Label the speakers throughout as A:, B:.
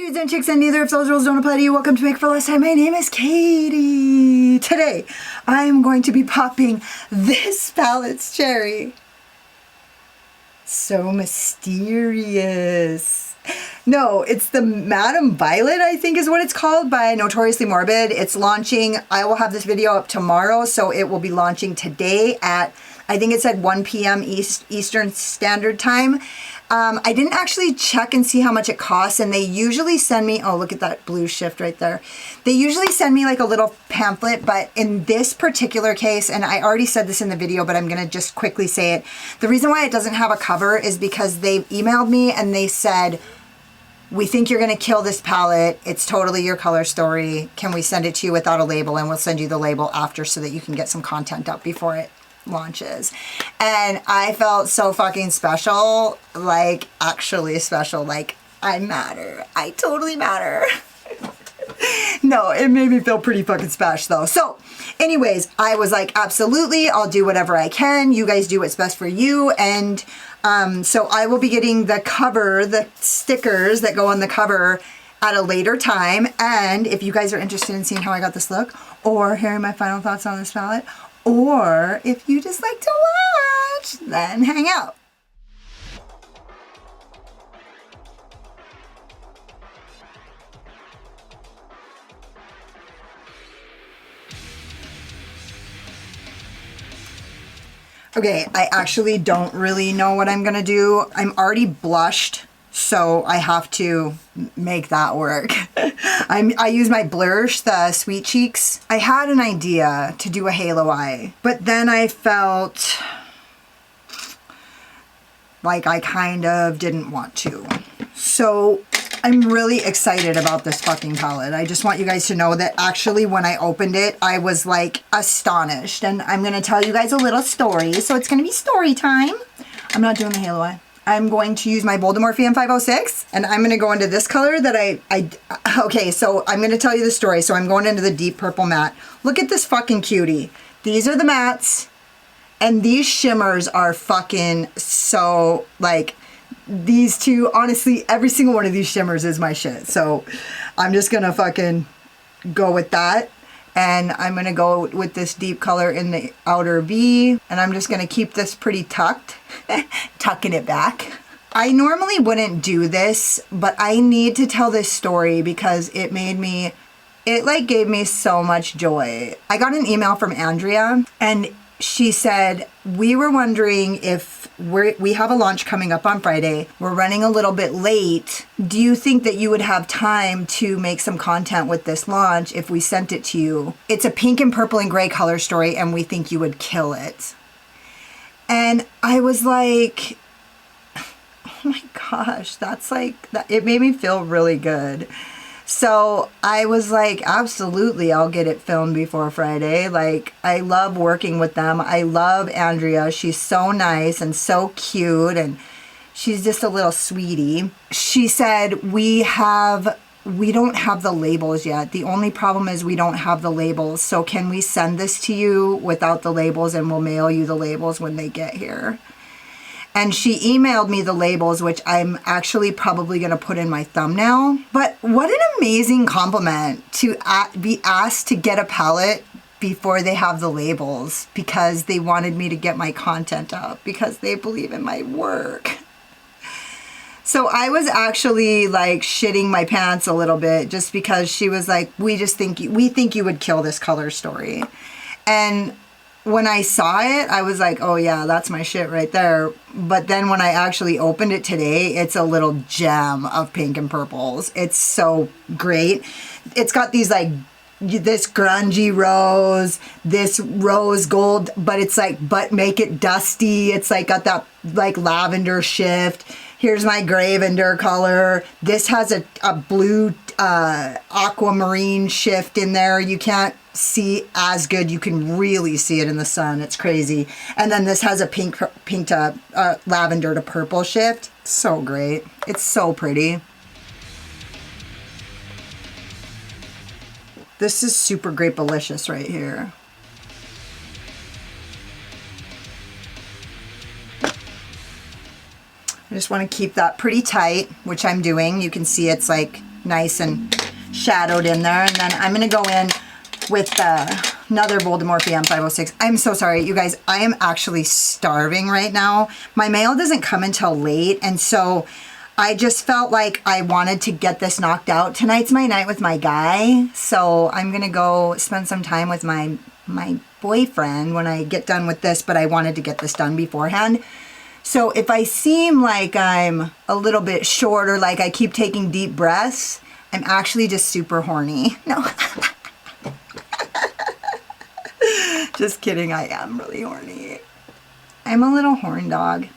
A: dudes and chicks, and neither of those rules don't apply to you. Welcome to Make for Less Time. My name is Katie. Today, I'm going to be popping this palette's cherry. So mysterious. No, it's the Madame Violet, I think is what it's called, by Notoriously Morbid. It's launching. I will have this video up tomorrow, so it will be launching today at, I think it said 1 p.m. Eastern Standard Time. I didn't actually check and see how much it costs, and they usually send me, oh, look at that blue shift right there. They usually send me like a little pamphlet, but in this particular case, and I already said this in the video, but I'm gonna just quickly say it. The reason why it doesn't have a cover is because they emailed me and they said, we think you're gonna kill this palette. It's totally your color story. Can we send it to you without a label? And we'll send you the label after so that you can get some content up before it launches. And I felt so fucking special, like actually special, like I matter. I totally matter. No, it made me feel pretty fucking special though. So anyways, I was like, absolutely, I'll do whatever I can. You guys do what's best for you. And so I will be getting the cover, the stickers that go on the cover at a later time. And if you guys are interested in seeing how I got this look or hearing my final thoughts on this palette, or if you just like to watch, then hang out. Okay, I actually don't really know what I'm gonna do. I'm already blushed, so I have to make that work. I use my blush, the Sweet Cheeks. I had an idea to do a halo eye, but then I felt like I kind of didn't want to. So I'm really excited about this fucking palette. I just want you guys to know that actually when I opened it, I was like astonished. And I'm gonna tell you guys a little story. So it's gonna be story time. I'm not doing the halo eye. I'm going to use my Bold Morphe M506, and I'm going to go into this color that okay, so I'm going to tell you the story. So I'm going into the deep purple matte. Look at this fucking cutie. These are the mattes, and these shimmers are fucking so, like, these two, honestly, every single one of these shimmers is my shit. So I'm just going to fucking go with that. And I'm going to go with this deep color in the outer V. And I'm just going to keep this pretty tucked. Tucking it back. I normally wouldn't do this, but I need to tell this story because it made me, it like gave me so much joy. I got an email from Andrea and she said, we were wondering if we have a launch coming up on Friday. We're running a little bit late. Do you think that you would have time to make some content with this launch if we sent it to you? It's a pink and purple and gray color story and we think you would kill it. And I was like, oh my gosh, that's like, it made me feel really good. So I was like, absolutely, I'll get it filmed before Friday. Like, I love working with them. I love Andrea. She's so nice and so cute, and she's just a little sweetie. She said, we don't have the labels yet. The only problem is we don't have the labels. So can we send this to you without the labels, and we'll mail you the labels when they get here? And she emailed me the labels, which I'm actually probably going to put in my thumbnail. But what an amazing compliment to be asked to get a palette before they have the labels, because they wanted me to get my content up, because they believe in my work. So I was actually like shitting my pants a little bit, just because she was like, we think you would kill this color story. And when I saw it, I was like, oh yeah, that's my shit right there. But then when I actually opened it today, it's a little gem of pink and purples. It's so great. It's got these like, this grungy rose, this rose gold, but it's like, but make it dusty. It's like got that like lavender shift. Here's my Gravender color. This has a blue aquamarine shift in there. You can't see as good. You can really see it in the sun. It's crazy. And then this has a pink to lavender to purple shift. So great. It's so pretty. This is super grapelicious right here. I just want to keep that pretty tight, which I'm doing. You can see it's like nice and shadowed in there. And then I'm going to go in with another Bold and Morphe M506. I'm so sorry, you guys. I am actually starving right now. My mail doesn't come until late, and so I just felt like I wanted to get this knocked out. Tonight's my night with my guy, so I'm going to go spend some time with my boyfriend when I get done with this, but I wanted to get this done beforehand. So if I seem like I'm a little bit short or like I keep taking deep breaths, I'm actually just super horny. No. Just kidding, I am really horny. I'm a little horn dog.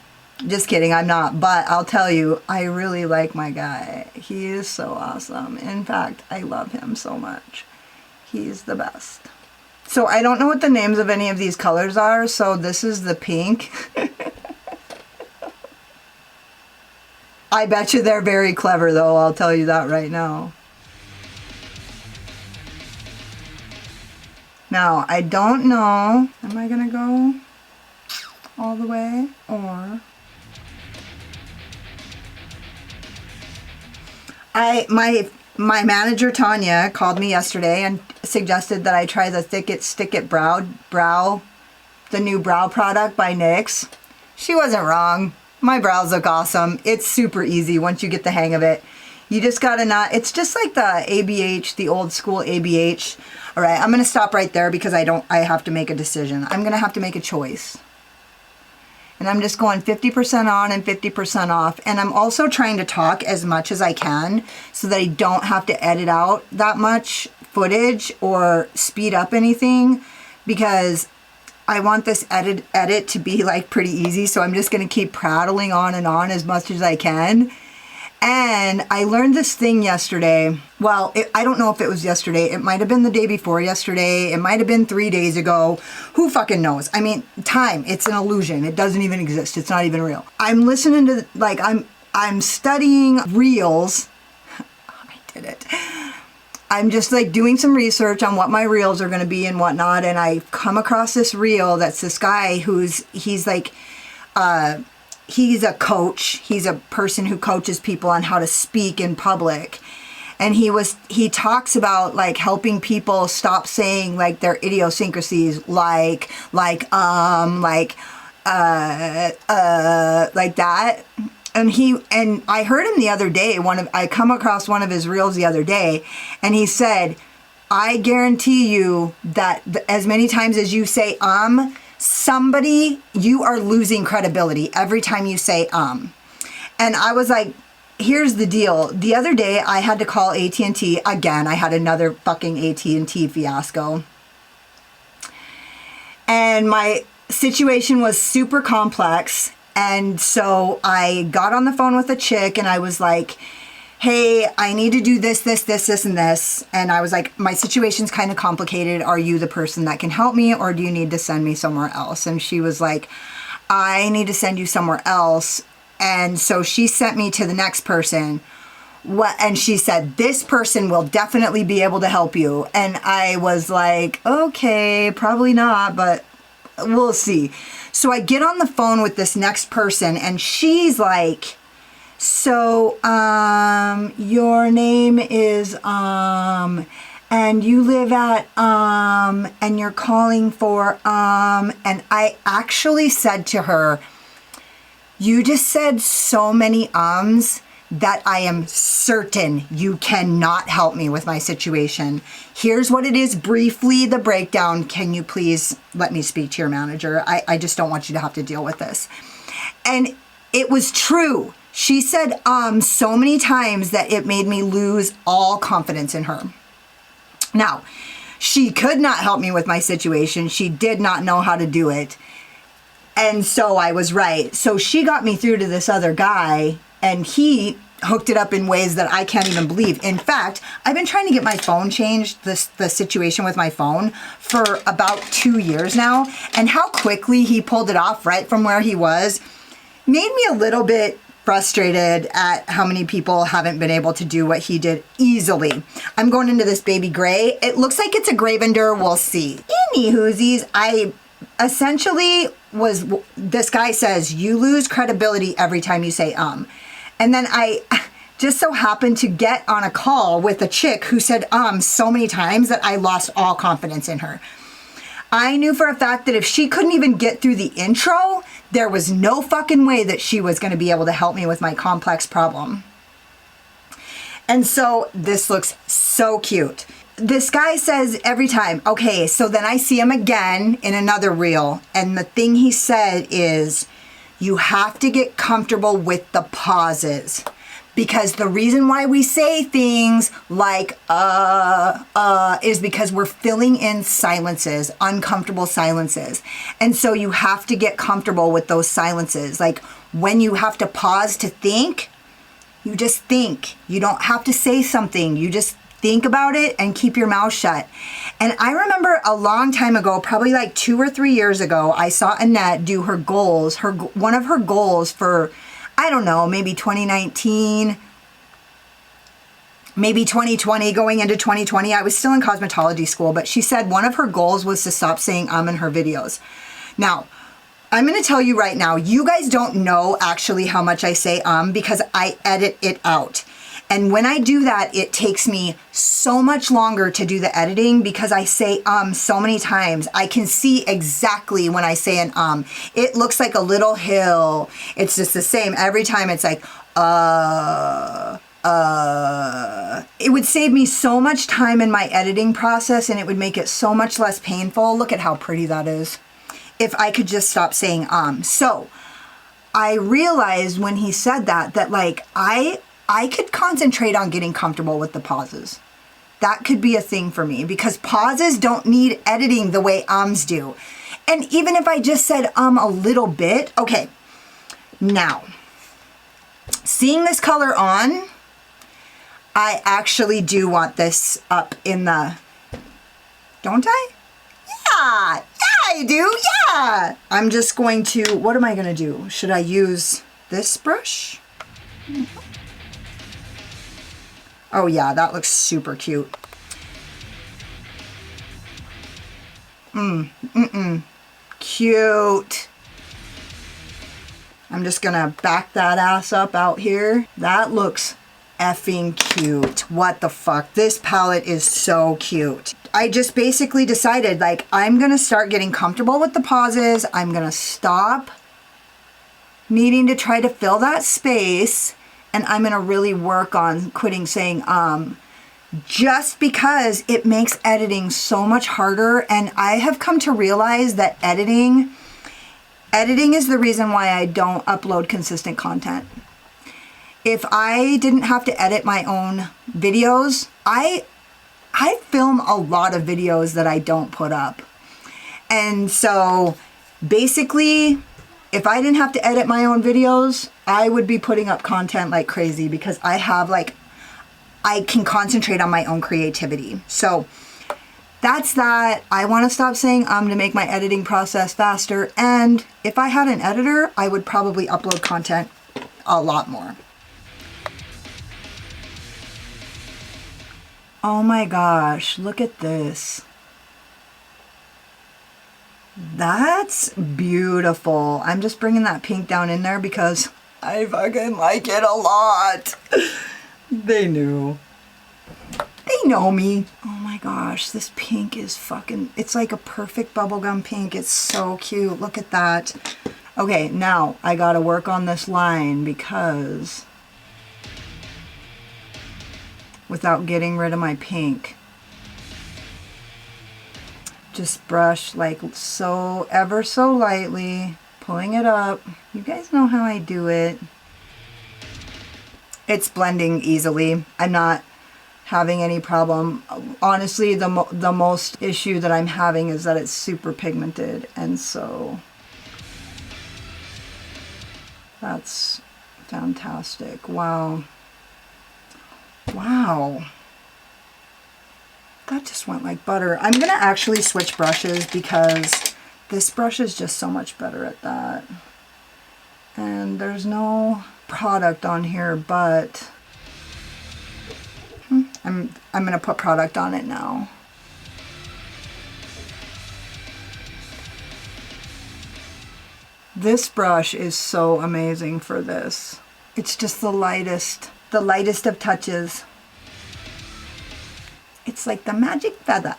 A: Just kidding, I'm not. But I'll tell you, I really like my guy. He is so awesome. In fact, I love him so much. He's the best. So I don't know what the names of any of these colors are, so this is the pink. I bet you they're very clever though, I'll tell you that right now. Now, I don't know, am I gonna go all the way or... My manager Tanya called me yesterday and suggested that I try the Stick It Brow, the new brow product by NYX. She wasn't wrong. My brows look awesome. It's super easy once you get the hang of it. You just gotta not, it's just like the ABH, the old school ABH. All right, I'm gonna stop right there because I have to make a decision. I'm gonna have to make a choice. And I'm just going 50% on and 50% off. And I'm also trying to talk as much as I can so that I don't have to edit out that much footage or speed up anything, because I want this edit to be like pretty easy. So I'm just gonna keep prattling on and on as much as I can. And I learned this thing yesterday. Well, I don't know if it was yesterday. It might have been the day before yesterday. It might have been 3 days ago. Who fucking knows? I mean, time, it's an illusion. It doesn't even exist. It's not even real. I'm listening to, like, I'm studying reels. I did it. I'm just like doing some research on what my reels are going to be and whatnot. And I come across this reel that's this guy he's like, he's a coach. He's a person who coaches people on how to speak in public. And he talks about like helping people stop saying like their idiosyncrasies, like that. And I heard him the other day, I come across one of his reels the other day, and he said, I guarantee you that as many times as you say, somebody, you are losing credibility every time you say, And I was like, here's the deal. The other day I had to call AT&T again. I had another fucking AT&T fiasco. And my situation was super complex. And so I got on the phone with a chick and I was like, hey, I need to do this, and this. And I was like, my situation's kind of complicated. Are you the person that can help me, or do you need to send me somewhere else? And she was like, I need to send you somewhere else. And so she sent me to the next person. And she said, this person will definitely be able to help you. And I was like, okay, probably not, but we'll see. So I get on the phone with this next person and she's like, so, your name is, and you live at, and you're calling for, and I actually said to her, you just said so many that I am certain you cannot help me with my situation. Here's what it is, briefly, the breakdown. Can you please let me speak to your manager? I just don't want you to have to deal with this. And it was true. She said so many times that it made me lose all confidence in her. Now, she could not help me with my situation. She did not know how to do it. And so I was right. So she got me through to this other guy, and he hooked it up in ways that I can't even believe. In fact, I've been trying to get my phone changed, the situation with my phone, for about 2 years now. And how quickly he pulled it off right from where he was made me a little bit frustrated at how many people haven't been able to do what he did easily. I'm going into this baby gray. It looks like it's a Gravender. We'll see. Anywhoosies, I essentially this guy says, you lose credibility every time you say, And then I just so happened to get on a call with a chick who said so many times that I lost all confidence in her. I knew for a fact that if she couldn't even get through the intro, there was no fucking way that she was going to be able to help me with my complex problem. And so this looks so cute. This guy says every time, okay, so then I see him again in another reel. And the thing he said is, you have to get comfortable with the pauses. Because the reason why we say things like, is because we're filling in silences, uncomfortable silences. And so you have to get comfortable with those silences. Like when you have to pause to think, you just think. You don't have to say something. You just think about it and keep your mouth shut. And I remember a long time ago, probably like 2 or 3 years ago, I saw Annette do her goals, one of her goals for, I don't know, maybe 2019, maybe 2020, going into 2020. I was still in cosmetology school, but she said one of her goals was to stop saying in her videos. Now, I'm going to tell you right now, you guys don't know actually how much I say because I edit it out. And when I do that, it takes me so much longer to do the editing because I say so many times. I can see exactly when I say an It looks like a little hill. It's just the same. Every time it's like, It would save me so much time in my editing process and it would make it so much less painful. Look at how pretty that is. If I could just stop saying So I realized when he said that like I could concentrate on getting comfortable with the pauses. That could be a thing for me because pauses don't need editing the way ums do. And even if I just said a little bit, okay. Now, seeing this color on, I actually do want this up in the, don't I? Yeah, I do, yeah. I'm just going to, what am I gonna do? Should I use this brush? Oh yeah, that looks super cute. Cute. I'm just gonna back that ass up out here. That looks effing cute. What the fuck? This palette is so cute. I just basically decided like I'm gonna start getting comfortable with the pauses. I'm gonna stop needing to try to fill that space. And I'm going to really work on quitting saying just because it makes editing so much harder. And I have come to realize that editing is the reason why I don't upload consistent content. If I didn't have to edit my own videos, I film a lot of videos that I don't put up. And so basically, if I didn't have to edit my own videos, I would be putting up content like crazy because I can concentrate on my own creativity. So that's that. I want to stop saying to make my editing process faster. And if I had an editor, I would probably upload content a lot more. Oh my gosh, look at this. That's beautiful. I'm just bringing that pink down in there because I fucking like it a lot. They knew. They know me. Oh my gosh, this pink is fucking, it's like a perfect bubblegum pink. It's so cute. Look at that. Okay, now I gotta work on this line because without getting rid of my pink. Just brush like so, ever so lightly, pulling it up. You guys know how I do it. It's blending easily. I'm not having any problem. Honestly, the most issue that I'm having is that it's super pigmented, and so that's fantastic. Wow. Wow. That just went like butter. I'm gonna actually switch brushes because this brush is just so much better at that. And there's no product on here, but I'm gonna put product on it now. This brush is so amazing for this. It's just the lightest the lightest of touches. It's like the magic feather.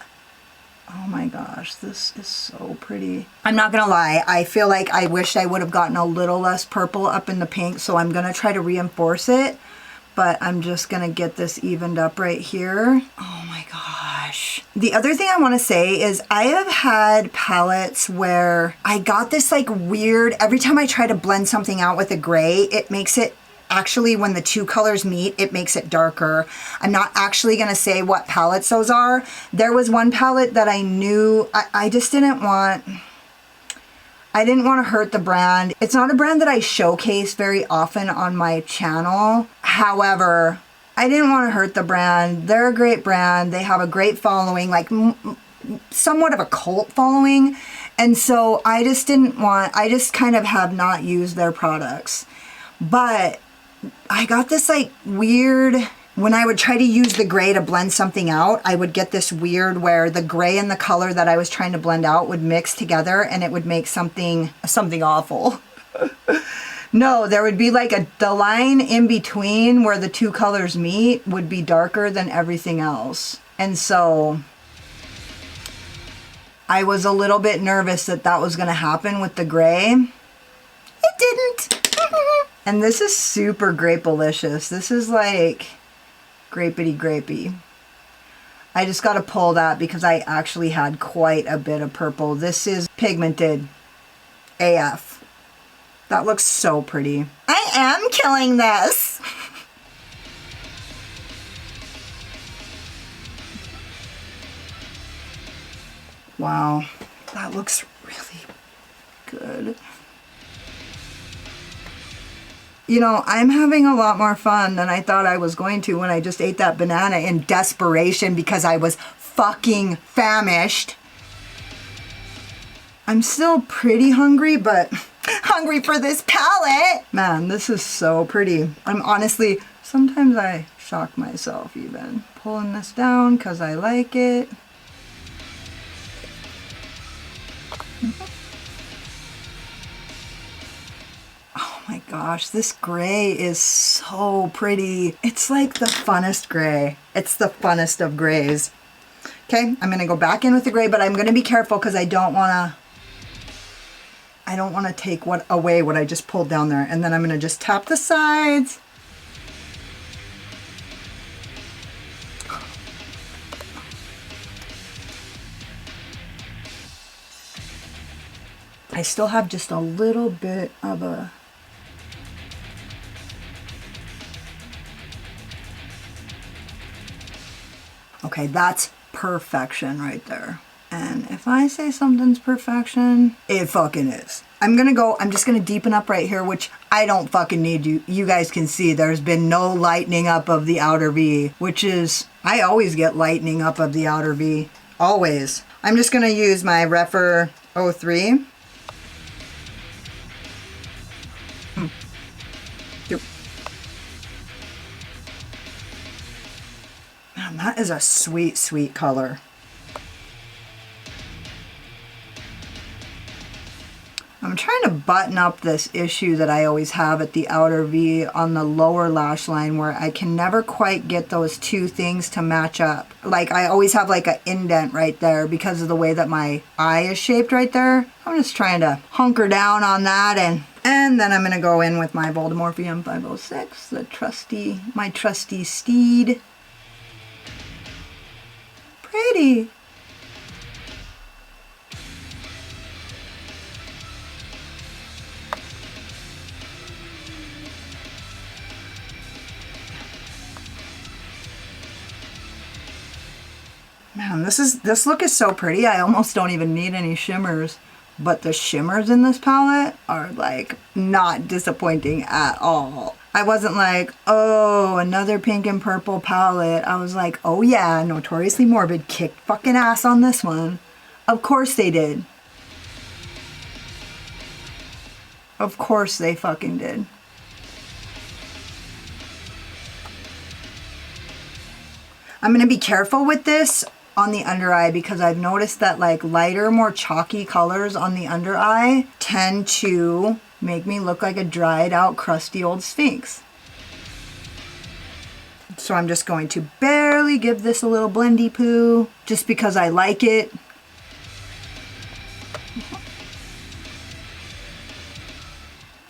A: Oh my gosh, this is so pretty. I'm not gonna lie, I feel like I wish I would have gotten a little less purple up in the pink, so I'm gonna try to reinforce it, but I'm just gonna get this evened up right here. Oh my gosh. The other thing I wanna say is I have had palettes where I got this like weird, every time I try to blend something out with a gray, it makes it actually, when the two colors meet, it makes it darker. I'm not actually gonna say what palettes those are. There was one palette that I knew, I just didn't want, I didn't want to hurt the brand. It's not a brand that I showcase very often on my channel. However, I didn't want to hurt the brand. They're a great brand. They have a great following, like somewhat of a cult following. And so I just didn't want, I just kind of have not used their products. But I got this like weird, when I would try to use the gray to blend something out, I would get this weird where the gray and the color that I was trying to blend out would mix together and it would make something awful. No, there would be like the line in between where the two colors meet would be darker than everything else. And so I was a little bit nervous that that was going to happen with the gray. It didn't. And this is super grape-alicious. This is like grapey grapey. I just got to pull that because I actually had quite a bit of purple. This is pigmented AF. That looks so pretty. I am killing this. Wow, that looks really good. You know, I'm having a lot more fun than I thought I was going to when I just ate that banana in desperation because I was fucking famished. I'm still pretty hungry, but hungry for this palette. Man, this is so pretty. I'm honestly, sometimes I shock myself even. Pulling this down because I like it. Oh my gosh, this gray is so pretty. It's like the funnest gray. It's the funnest of grays. Okay, I'm gonna go back in with the gray, but I'm gonna be careful because I don't wanna take away what I just pulled down there. And then I'm gonna just tap the sides. I still have just a little bit of a... Okay, that's perfection right there. And if I say something's perfection, it fucking is. I'm just gonna deepen up right here, which I don't fucking need you. You guys can see there's been no lightening up of the outer V, which is, I always get lightening up of the outer V. Always. I'm just gonna use my Refer 03. Man, that is a sweet, sweet color. I'm trying to button up this issue that I always have at the outer V on the lower lash line where I can never quite get those two things to match up. Like I always have like an indent right there because of the way that my eye is shaped right there. I'm just trying to hunker down on that and then I'm going to go in with my Voldemorphium 506, my trusty steed. Pretty. Man, this look is so pretty. I almost don't even need any shimmers, but the shimmers in this palette are like not disappointing at all. I wasn't like, oh, another pink and purple palette. I was like, oh yeah, Notoriously Morbid kicked fucking ass on this one. Of course they did. Of course they fucking did. I'm gonna be careful with this on the under eye because I've noticed that like lighter, more chalky colors on the under eye tend to make me look like a dried out, crusty old sphinx. So I'm just going to barely give this a little blendy poo, just because I like it.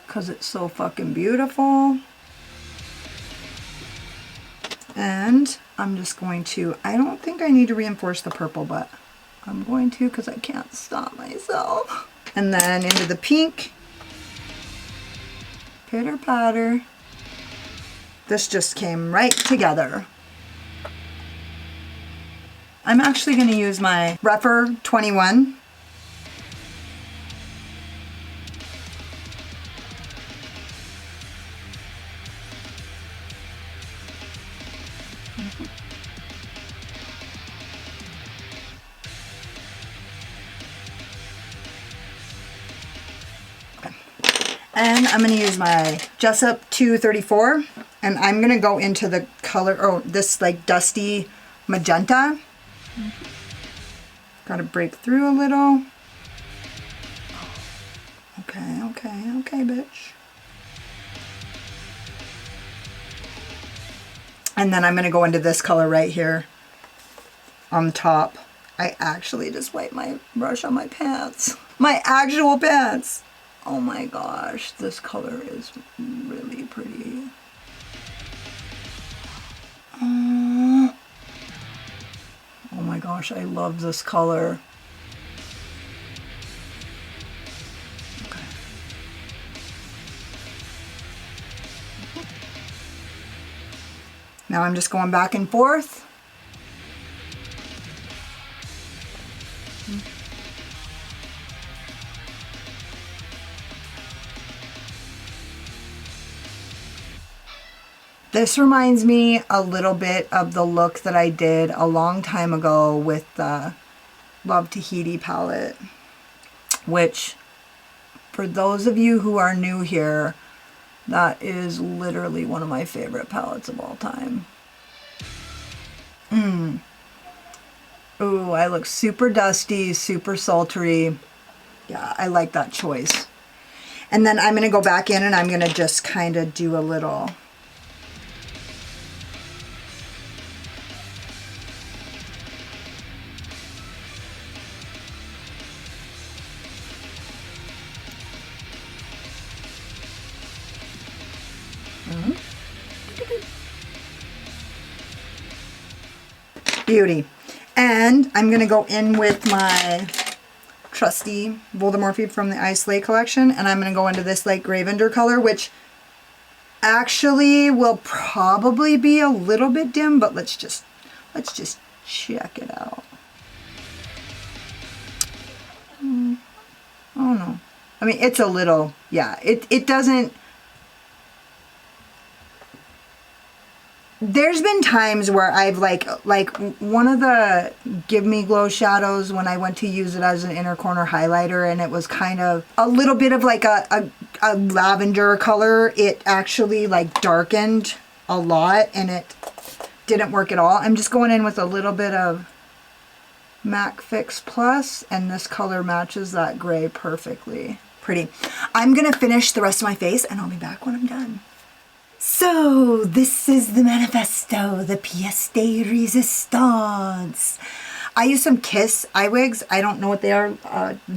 A: Because it's so fucking beautiful. And I'm just going to, I don't think I need to reinforce the purple, but I'm going to because I can't stop myself. And then into the pink. Pitter patter. This just came right together. I'm actually going to use my Rephr 21. And I'm going to use my Jessup 234, and I'm going to go into the color, oh, this like dusty magenta. Got to break through a little. Okay, bitch. And then I'm going to go into this color right here on top. I actually just wiped my brush on my pants. My actual pants. Oh my gosh, this color is really pretty. Oh my gosh, I love this color. Okay. Now I'm just going back and forth. This reminds me a little bit of the look that I did a long time ago with the Love Tahiti palette, which for those of you who are new here, that is literally one of my favorite palettes of all time. Ooh, I look super dusty, super sultry. Yeah, I like that choice. And then I'm going to go back in and I'm going to just kind of do a little... Beauty. And I'm going to go in with my trusty Voldemorphe from the Ice Slay collection, and I'm going to go into this like Gravender color, which actually will probably be a little bit dim, but let's just check it out. Oh no. I mean, it's a little, yeah, it doesn't. There's been times where I've like one of the Give Me Glow shadows when I went to use it as an inner corner highlighter, and it was kind of a little bit of like a lavender color. It actually like darkened a lot and it didn't work at all. I'm just going in with a little bit of MAC Fix Plus, and this color matches that gray perfectly. Pretty. I'm gonna finish the rest of my face and I'll be back when I'm done. So, this is the manifesto, the pièce de résistance. I use some Kiss eye wigs. I don't know what they are.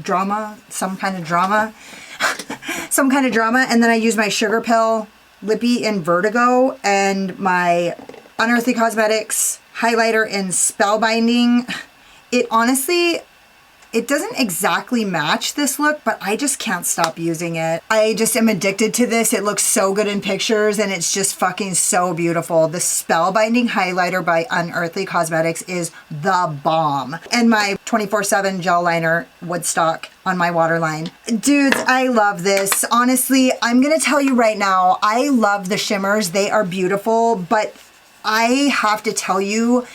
A: Drama, some kind of drama. Some kind of drama. And then I use my Sugar Pill Lippy in Vertigo and my Unearthly Cosmetics highlighter in Spellbinding. It honestly... It doesn't exactly match this look, but I just can't stop using it. I just am addicted to this. It looks so good in pictures and it's just fucking so beautiful. The Spellbinding highlighter by Unearthly Cosmetics is the bomb. And my 24/7 gel liner, Woodstock, on my waterline. Dudes, I love this. Honestly, I'm gonna tell you right now, I love the shimmers. They are beautiful, but I have to tell you,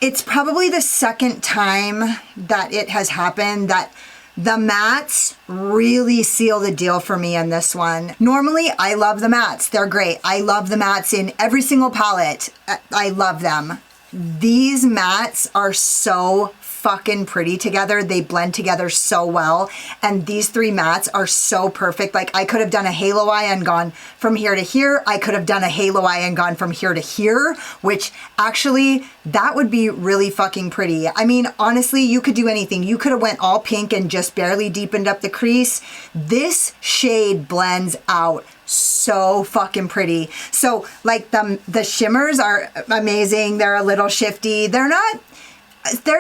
A: it's probably the second time that it has happened that the mattes really seal the deal for me in this one. Normally, I love the mattes. They're great. I love the mattes in every single palette. I love them. These mattes are so fucking pretty together. They blend together so well. And these three mattes are so perfect. Like I could have done a halo eye and gone from here to here. I could have done a halo eye and gone from here to here, which actually that would be really fucking pretty. I mean, honestly, you could do anything. You could have went all pink and just barely deepened up the crease. This shade blends out so fucking pretty. So like the shimmers are amazing. They're a little shifty. They're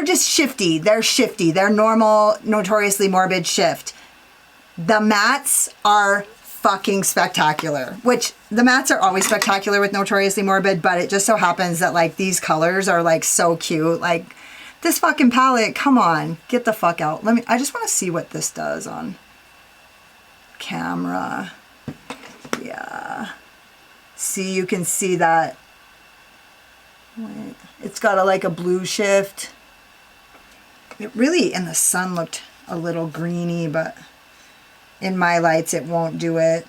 A: just shifty. They're shifty. They're normal, Notoriously Morbid shift. The mattes are fucking spectacular, which the mattes are always spectacular with Notoriously Morbid, but it just so happens that like these colors are like so cute. Like this fucking palette, come on, get the fuck out. I just want to see what this does on camera. Yeah. See, you can see that. Wait. It's got like a blue shift. It really in the sun looked a little greeny, but in my lights it won't do it.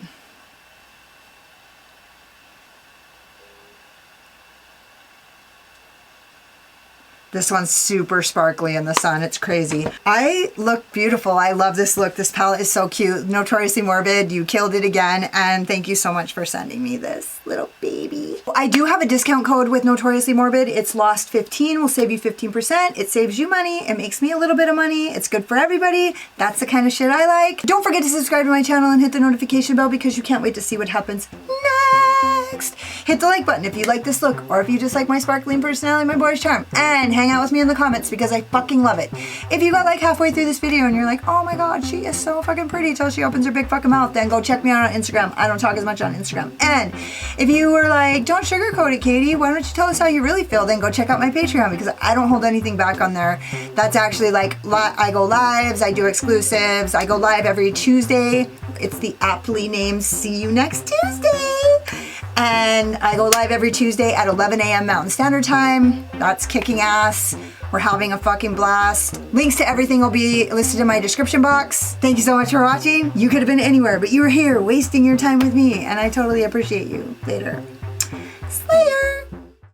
A: This one's super sparkly in the sun. It's crazy. I look beautiful. I love this look. This palette is so cute. Notoriously Morbid, you killed it again. And thank you so much for sending me this little baby. I do have a discount code with Notoriously Morbid. It's LOST15. Will save you 15%. It saves you money. It makes me a little bit of money. It's good for everybody. That's the kind of shit I like. Don't forget to subscribe to my channel and hit the notification bell because you can't wait to see what happens next. Hit the like button if you like this look or if you just like my sparkling personality, my boyish charm, and hang out with me in the comments because I fucking love it. If you got like halfway through this video and you're like, oh my god, she is so fucking pretty till she opens her big fucking mouth, then go check me out on Instagram. I don't talk as much on Instagram. And if you were like, don't sugarcoat it, Katie, why don't you tell us how you really feel, then go check out my Patreon because I don't hold anything back on there. That's actually like, I go lives, I do exclusives, I go live every Tuesday. It's the aptly named See You Next Tuesday. And I go live every Tuesday at 11 a.m. Mountain Standard Time. That's kicking ass. We're having a fucking blast. Links to everything will be listed in my description box. Thank you so much for watching. You could have been anywhere, but you were here wasting your time with me, and I totally appreciate you. Later. Slayer!